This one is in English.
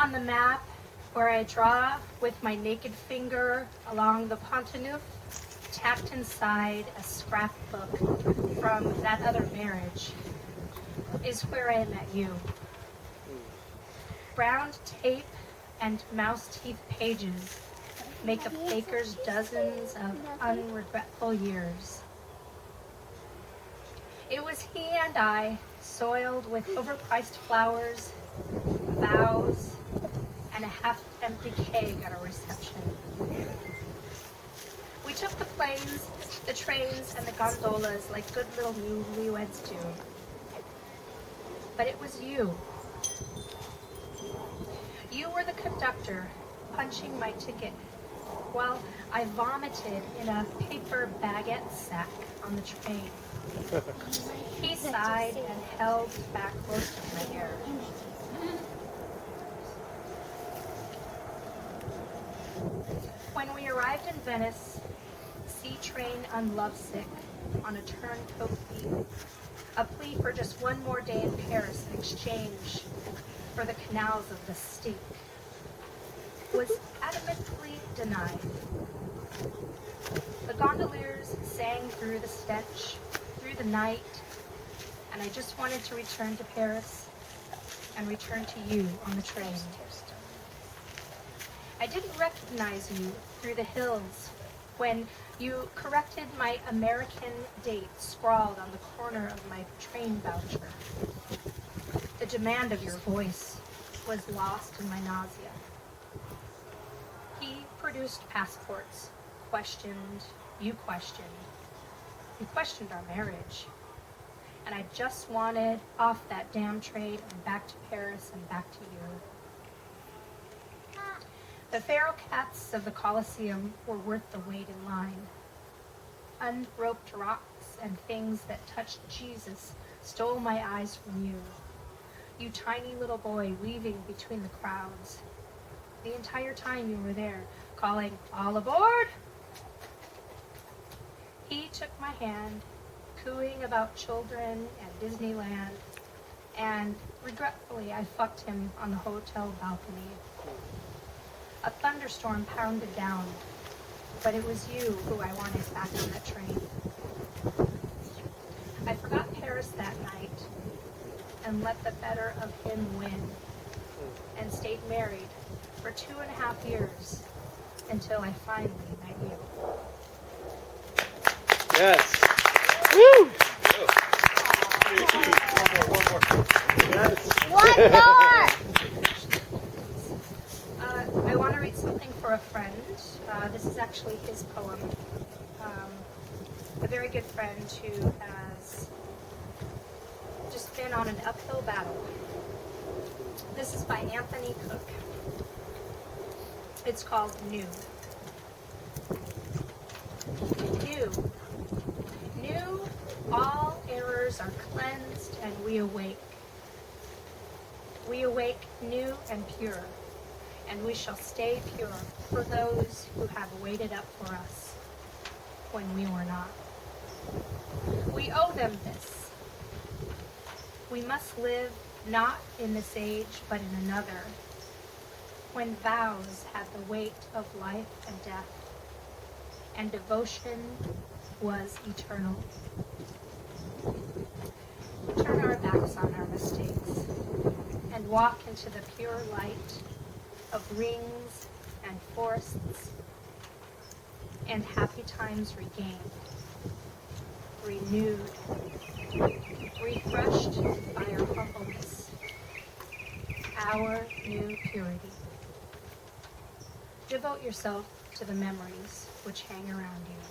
on the map where I draw with my naked finger along the Pont Neuf, tacked inside a scrapbook from that other marriage, is where I met you. Brown tape and mouse teeth pages make up Baker's dozens of unregretful years. It was he and I, soiled with overpriced flowers, vows, and a half-empty keg at a reception. We took the planes, the trains, and the gondolas like good little newlyweds do. But it was you. You were the conductor, punching my ticket, while I vomited in a paper baguette sack on the train. He sighed and held back most of my hair. When we arrived in Venice, sea train unlovesick on a turncoat beat, a plea for just one more day in Paris in exchange for the canals of the Steep, was adamantly denied. The gondoliers sang through the stench, through the night, and I just wanted to return to Paris and return to you on the train. I didn't recognize you through the hills when you corrected my American date scrawled on the corner of my train voucher. The demand of your voice was lost in my nausea. He produced passports, questioned, you questioned. You questioned our marriage. And I just wanted off that damn train and back to Paris and back to you. The feral cats of the Colosseum were worth the wait in line. Unroped rocks and things that touched Jesus stole my eyes from you. You tiny little boy weaving between the crowds. The entire time you were there, calling, "All aboard!" He took my hand, cooing about children and Disneyland, and regretfully I fucked him on the hotel balcony. A thunderstorm pounded down, but it was you who I wanted back on that train. I forgot Paris that night and let the better of him win, and stayed married for 2.5 years until I finally met you. Yes. Woo! One more. Yes. One more! I want to read something for a friend. This is actually his poem. A very good friend who has just been on an uphill battle. This is by Anthony Cook. It's called New. New. New, all errors are cleansed and we awake. We awake new and pure, and we shall stay pure for those who have waited up for us when we were not. We owe them this. We must live not in this age, but in another, when vows have the weight of life and death, and devotion was eternal. Turn our backs on our mistakes, and walk into the pure light of rings and forests, and happy times regained, renewed, refreshed by our humbleness, our new purity. Devote yourself to the memories which hang around you.